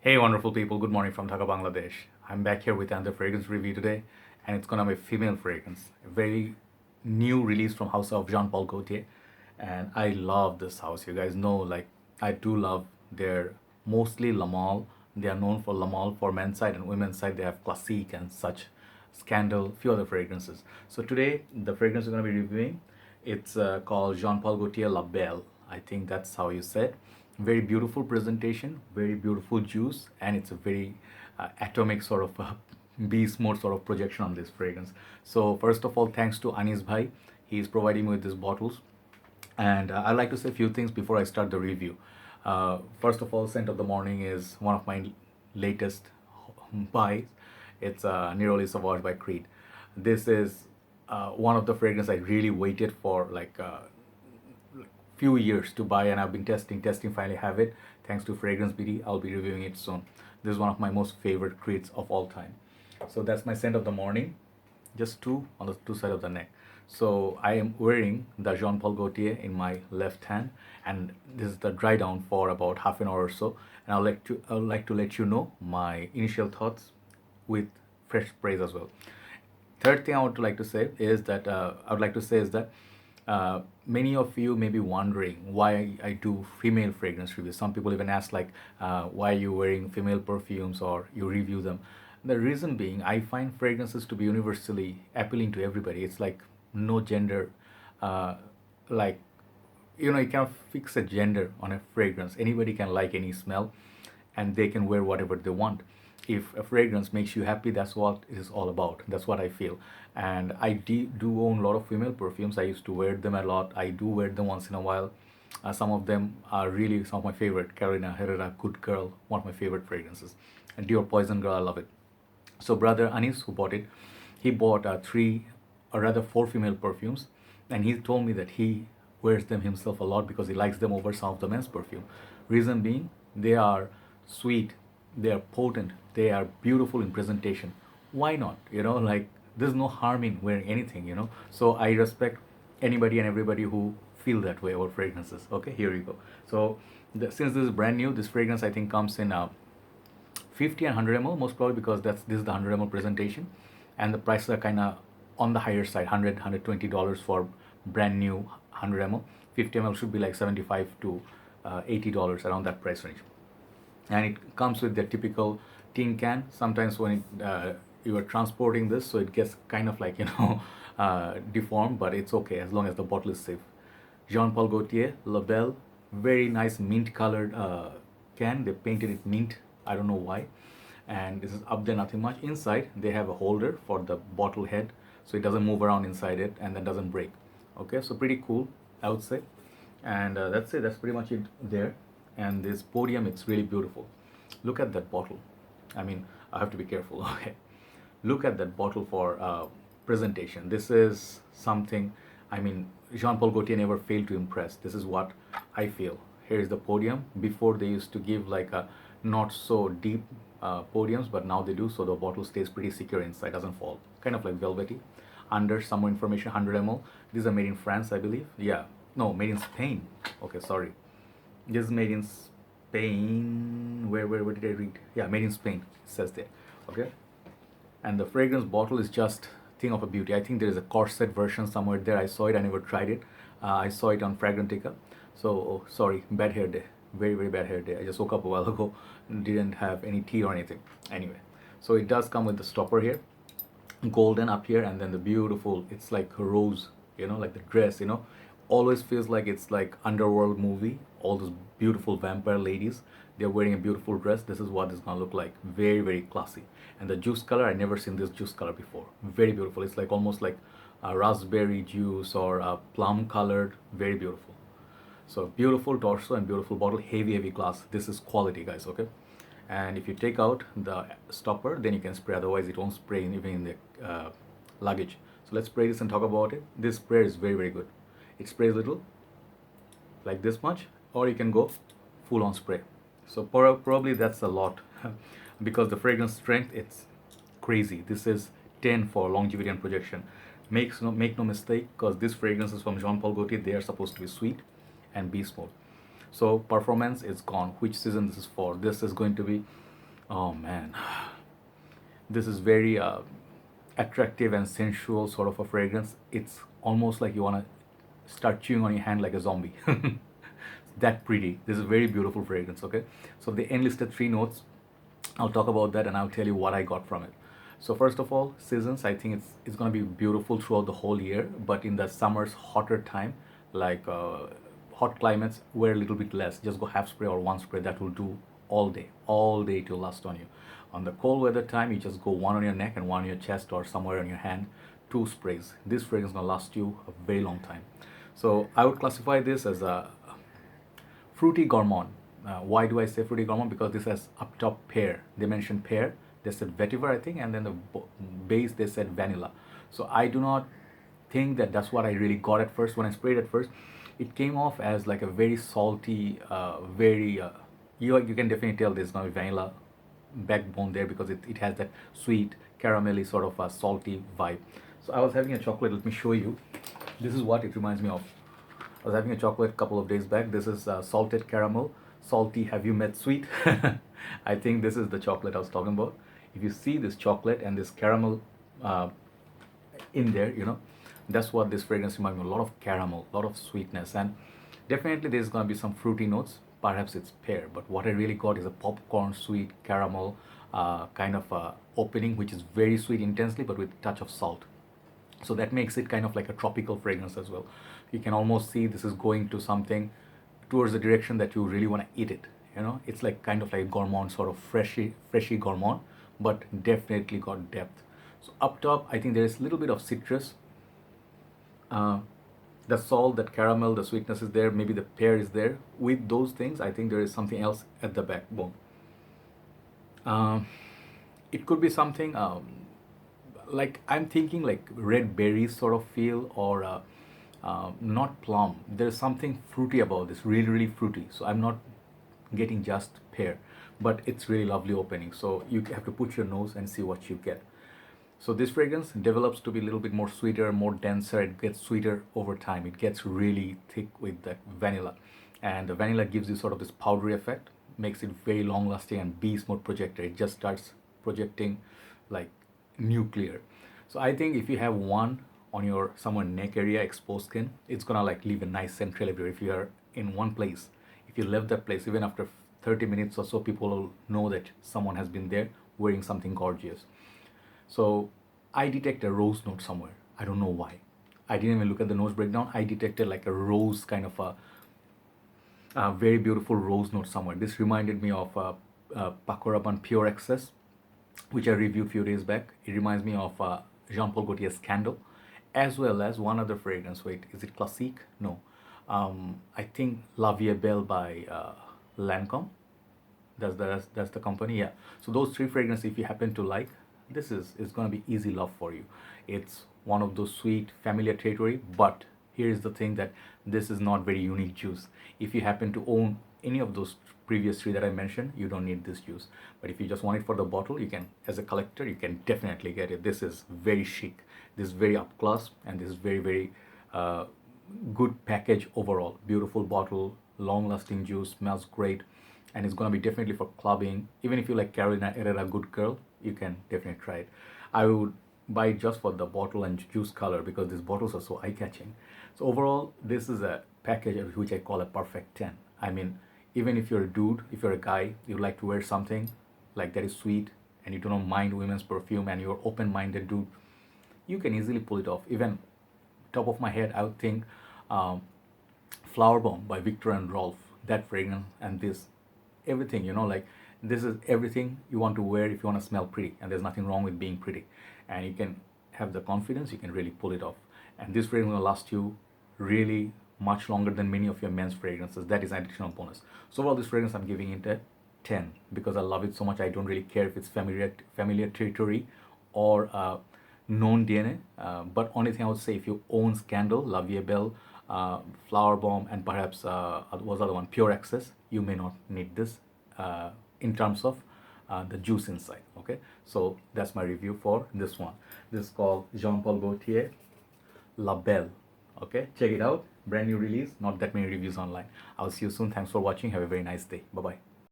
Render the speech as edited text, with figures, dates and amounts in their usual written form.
Hey wonderful people, good morning from Dhaka, Bangladesh. I'm back here with another fragrance review today, and it's gonna be a female fragrance. A very new release from House of Jean-Paul Gaultier. And I love this house. You guys know, like, I do love their mostly La Male. They are known for La Male for men's side, and women's side they have Classique and such Scandal, few other fragrances. So today the fragrance we're gonna be reviewing, it's called Jean-Paul Gaultier La Belle. I think that's how you say it. Very beautiful presentation, very beautiful juice, and it's a very atomic sort of beast mode sort of projection on this fragrance. So first of all, thanks to Anis bhai, he's providing me with these bottles. And I'd like to say a few things before I start the review. First of all, Scent of the Morning is one of my latest buys. It's Neroli Sauvage by Creed. This is one of the fragrances I really waited for, like few years to buy, and I've been testing, finally have it. Thanks to Fragrance BD, I'll be reviewing it soon. This is one of my most favorite creeds of all time. So that's my Scent of the Morning, just two on the two sides of the neck. So I am wearing the Jean Paul Gaultier in my left hand, and this is the dry down for about half an hour or so. And I'd like to let you know my initial thoughts with fresh praise as well. Third thing I would like to say is that many of you may be wondering why I do female fragrance reviews. Some people even ask, like, why are you wearing female perfumes or you review them. The reason being, I find fragrances to be universally appealing to everybody. It's like no gender, like, you can't fix a gender on a fragrance. Anybody can like any smell, and they can wear whatever they want. If a fragrance makes you happy, that's what it is all about. That's what I feel. And I do own a lot of female perfumes. I used to wear them a lot. I do wear them once in a while. Some of them are really some of my favorite. Carolina Herrera, Good Girl, one of my favorite fragrances. And Dior Poison Girl, I love it. So brother Anis, who bought it, he bought three, or rather four female perfumes, and he told me that he wears them himself a lot because he likes them over some of the men's perfume. Reason being, they are sweet, they are potent, they are beautiful in presentation. Why not? Like, there's no harm in wearing anything. So I respect anybody and everybody who feel that way about fragrances. Okay, here you go. So since this is brand new, this fragrance I think comes in 50 and 100 ml, most probably, because this is the 100 ml presentation, and the prices are kind of on the higher side, $120 for brand new 100 ml. 50 ml should be like $75 to $80, around that price range. And it comes with the typical tin can. Sometimes when you are transporting this, so it gets kind of like deformed, but it's okay as long as the bottle is safe. Jean Paul Gaultier La Belle, very nice mint colored can. They painted it mint, I don't know why. And this is up there, nothing much. Inside they have a holder for the bottle head, so it doesn't move around inside it and then doesn't break. Okay, so pretty cool, I would say. And that's it, that's pretty much it there. And this podium, it's really beautiful. Look at that bottle. I mean, I have to be careful. Okay, look at that bottle for presentation. This is something, I mean, Jean Paul Gaultier never failed to impress. This is what I feel. Here is the podium. Before they used to give like a not so deep podiums, but now they do, so the bottle stays pretty secure inside, doesn't fall, kind of like velvety. Under, some more information, 100 ml. These are made in France, I believe. Yeah, no, made in Spain. Okay, sorry, this is made in Spain. Where did I read? Yeah, made in Spain, it says there. Okay, and the fragrance bottle is just thing of a beauty. I think there is a corset version somewhere there. I saw it, I never tried it. I saw it on Fragrantica. So sorry, bad hair day, very very bad hair day. I just woke up a while ago and didn't have any tea or anything. Anyway, so it does come with the stopper here, golden up here, and then the beautiful, it's like a rose, like the dress, always feels like it's like underworld movie. All those beautiful vampire ladies, they're wearing a beautiful dress. This is what it's gonna look like. Very very classy. And the juice color, I never seen this juice color before. Very beautiful. It's like almost like a raspberry juice or a plum colored. Very beautiful. So beautiful torso and beautiful bottle. Heavy glass. This is quality, guys. Okay, and if you take out the stopper, then you can spray. Otherwise it won't spray even in the luggage. So let's spray this and talk about it. This spray is very very good. It sprays little, like this much, or you can go full on spray. So probably that's a lot because the fragrance strength, it's crazy. This is 10 for longevity and projection. Make no mistake, because this fragrance is from Jean Paul Gaultier. They are supposed to be sweet and beast mode. So performance is gone. Which season this is for? This is going to be Oh man, this is very attractive and sensual sort of a fragrance. It's almost like you want to start chewing on your hand like a zombie. That pretty. This is very beautiful fragrance. Okay, so they enlisted three notes. I'll talk about that and I'll tell you what I got from it. So first of all, seasons. I think it's gonna be beautiful throughout the whole year, but in the summer's hotter time, like hot climates, wear a little bit less. Just go half spray or one spray. That will do all day. All day to last on you. On the cold weather time, you just go one on your neck and one on your chest or somewhere on your hand. Two sprays. This fragrance is gonna last you a very long time. So I would classify this as a fruity gourmand. Why do I say fruity gourmand? Because this has up top pear. They mentioned pear. They said vetiver, I think, and then the base they said vanilla. So I do not think that that's what I really got at first. When I sprayed at first, it came off as like a very salty, very you can definitely tell there's no vanilla backbone there because it has that sweet caramelly sort of a salty vibe. So I was having a chocolate. Let me show you. This is what it reminds me of. I was having a chocolate a couple of days back. This is salted caramel. Salty, have you met sweet? I think this is the chocolate I was talking about. If you see this chocolate and this caramel in there, that's what this fragrance reminds me of. A lot of caramel, a lot of sweetness, and definitely there's going to be some fruity notes. Perhaps it's pear, but what I really got is a popcorn sweet caramel kind of opening, which is very sweet intensely, but with a touch of salt. So that makes it kind of like a tropical fragrance as well. You can almost see this is going to something towards the direction that you really want to eat it. It's like kind of like gourmand, sort of freshy gourmand, but definitely got depth. So up top, I think there is a little bit of citrus. The salt, that caramel, the sweetness is there. Maybe the pear is there. With those things, I think there is something else at the backbone. It could be something like I'm thinking like red berries sort of feel, or not plum. There's something fruity about this, really, really fruity. So I'm not getting just pear, but it's really lovely opening. So you have to put your nose and see what you get. So this fragrance develops to be a little bit more sweeter, more denser. It gets sweeter over time. It gets really thick with that vanilla. And the vanilla gives you sort of this powdery effect, makes it very long lasting and beast mode projector. It just starts projecting like nuclear. So I think if you have one on your somewhere neck area, exposed skin, it's gonna like leave a nice central everywhere. If you are in one place, if you left that place, even after 30 minutes or so, people will know that someone has been there wearing something gorgeous. So I detect a rose note somewhere. I don't know why. I didn't even look at the nose breakdown. I detected like a rose kind of a very beautiful rose note somewhere. This reminded me of Pacoraban Pure Excess, which I reviewed a few days back. It reminds me of Jean Paul Gaultier's Candle, as well as one other fragrance. Wait, is it Classique? No. I think La Belle by Lancome. That's the company. Yeah. So those three fragrances, if you happen to like, this is going to be easy love for you. It's one of those sweet familiar territory, but here's the thing that this is not very unique juice. If you happen to own any of those previous three that I mentioned, you don't need this juice. But if you just want it for the bottle, you can, as a collector, you can definitely get it. This is very chic. This is very up class, and this is very, very good package overall. Beautiful bottle, long lasting juice, smells great, and it's gonna be definitely for clubbing. Even if you like Carolina Herrera Good Girl, you can definitely try it. I would buy it just for the bottle and juice color because these bottles are so eye-catching. So overall, this is a package which I call a perfect 10. I mean, even if you're a dude, if you're a guy, you like to wear something like that is sweet and you do not mind women's perfume and you're open-minded dude, you can easily pull it off. Even top of my head, I would think Flowerbomb by Victor and Rolf, that fragrance and this, everything, like this is everything you want to wear if you want to smell pretty, and there's nothing wrong with being pretty, and you can have the confidence, you can really pull it off. And this fragrance will last you really much longer than many of your men's fragrances. That is an additional bonus. So overall, this fragrance I'm giving it a 10 because I love it so much. I don't really care if it's familiar territory or known DNA. But only thing I would say, if you own Scandal, La Belle, Flowerbomb, and perhaps what was the other one, Pure Access, you may not need this in terms of the juice inside. Okay, so that's my review for this one. This is called Jean Paul Gaultier La Belle. Okay, check it out. Brand new release, not that many reviews online. I'll see you soon. Thanks for watching. Have a very nice day. Bye bye.